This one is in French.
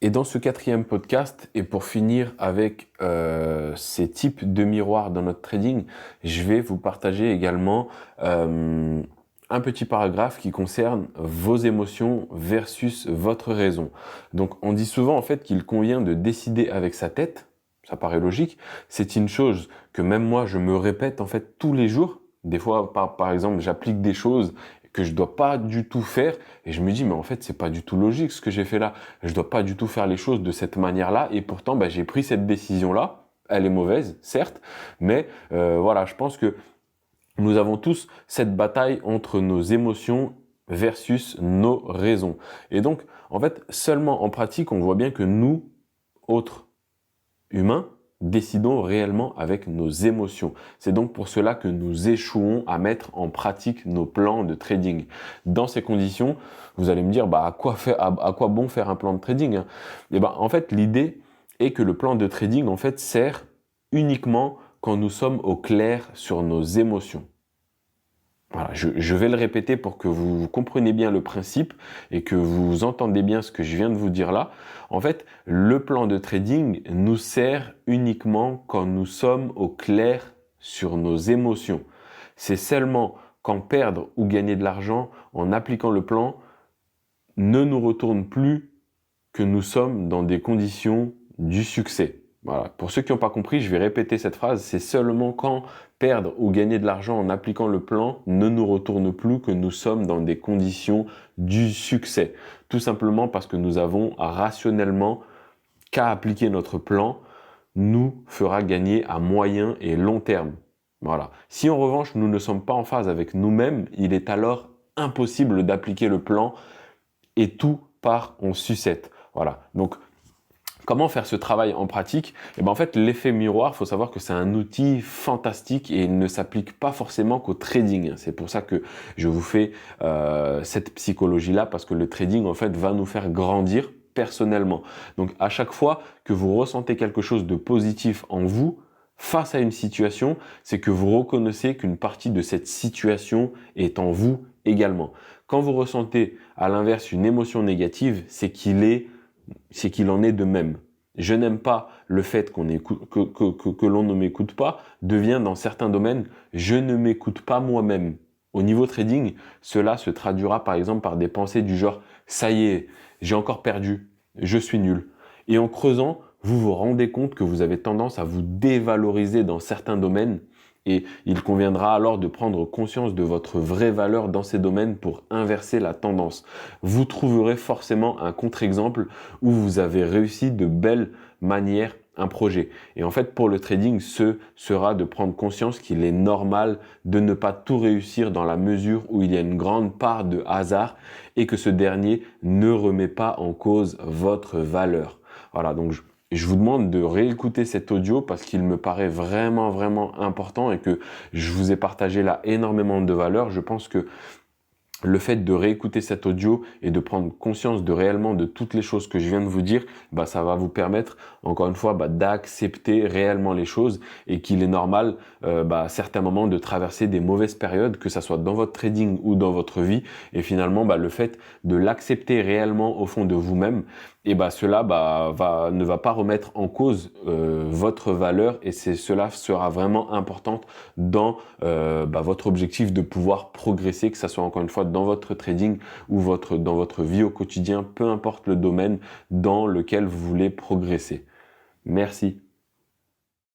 Et dans ce quatrième podcast, et pour finir avec ces types de miroirs dans notre trading, je vais vous partager également un petit paragraphe qui concerne vos émotions versus votre raison. Donc on dit souvent en fait qu'il convient de décider avec sa tête, ça paraît logique, c'est une chose que même moi je me répète en fait tous les jours. Des fois par exemple j'applique des choses que je dois pas du tout faire et je me dis mais en fait c'est pas du tout logique ce que j'ai fait là. Je dois pas du tout faire les choses de cette manière-là et pourtant j'ai pris cette décision-là. Elle est mauvaise, certes, mais voilà, je pense que nous avons tous cette bataille entre nos émotions versus nos raisons. Et donc, en fait, seulement en pratique, on voit bien que nous, autres humains, décidons réellement avec nos émotions. C'est donc pour cela que nous échouons à mettre en pratique nos plans de trading. Dans ces conditions, vous allez me dire, à quoi bon faire un plan de trading, hein? Et en fait, l'idée est que le plan de trading, en fait, sert uniquement quand nous sommes au clair sur nos émotions. Voilà, je vais le répéter pour que vous compreniez bien le principe et que vous entendez bien ce que je viens de vous dire là. En fait, le plan de trading nous sert uniquement quand nous sommes au clair sur nos émotions. C'est seulement quand perdre ou gagner de l'argent en appliquant le plan ne nous retourne plus que nous sommes dans des conditions du succès. Voilà. Pour ceux qui n'ont pas compris, je vais répéter cette phrase. C'est seulement quand perdre ou gagner de l'argent en appliquant le plan ne nous retourne plus que nous sommes dans des conditions du succès. Tout simplement parce que nous avons rationnellement qu'à appliquer notre plan nous fera gagner à moyen et long terme. Voilà. Si en revanche nous ne sommes pas en phase avec nous-mêmes, il est alors impossible d'appliquer le plan et tout part en sucette. Voilà. Donc, comment faire ce travail en pratique? En fait, l'effet miroir, il faut savoir que c'est un outil fantastique et il ne s'applique pas forcément qu'au trading. C'est pour ça que je vous fais cette psychologie-là, parce que le trading, en fait, va nous faire grandir personnellement. Donc, à chaque fois que vous ressentez quelque chose de positif en vous, face à une situation, c'est que vous reconnaissez qu'une partie de cette situation est en vous également. Quand vous ressentez à l'inverse une émotion négative, c'est qu'il en est de même. Je n'aime pas le fait que l'on ne m'écoute pas, devient dans certains domaines, je ne m'écoute pas moi-même. Au niveau trading, cela se traduira par exemple par des pensées du genre « ça y est, j'ai encore perdu, je suis nul ». Et en creusant, vous vous rendez compte que vous avez tendance à vous dévaloriser dans certains domaines et il conviendra alors de prendre conscience de votre vraie valeur dans ces domaines pour inverser la tendance. Vous trouverez forcément un contre-exemple où vous avez réussi de belle manière un projet. Et en fait, pour le trading, ce sera de prendre conscience qu'il est normal de ne pas tout réussir dans la mesure où il y a une grande part de hasard et que ce dernier ne remet pas en cause votre valeur. Voilà, donc je vous demande de réécouter cet audio parce qu'il me paraît vraiment, vraiment important et que je vous ai partagé là énormément de valeur. Je pense que le fait de réécouter cet audio et de prendre conscience de réellement de toutes les choses que je viens de vous dire, ça va vous permettre, encore une fois, d'accepter réellement les choses et qu'il est normal, à certains moments, de traverser des mauvaises périodes, que ça soit dans votre trading ou dans votre vie. Et finalement, le fait de l'accepter réellement au fond de vous-même, et cela ne va pas remettre en cause votre valeur et cela sera vraiment important dans votre objectif de pouvoir progresser, que ça soit encore une fois dans votre trading ou dans votre vie au quotidien, peu importe le domaine dans lequel vous voulez progresser. Merci.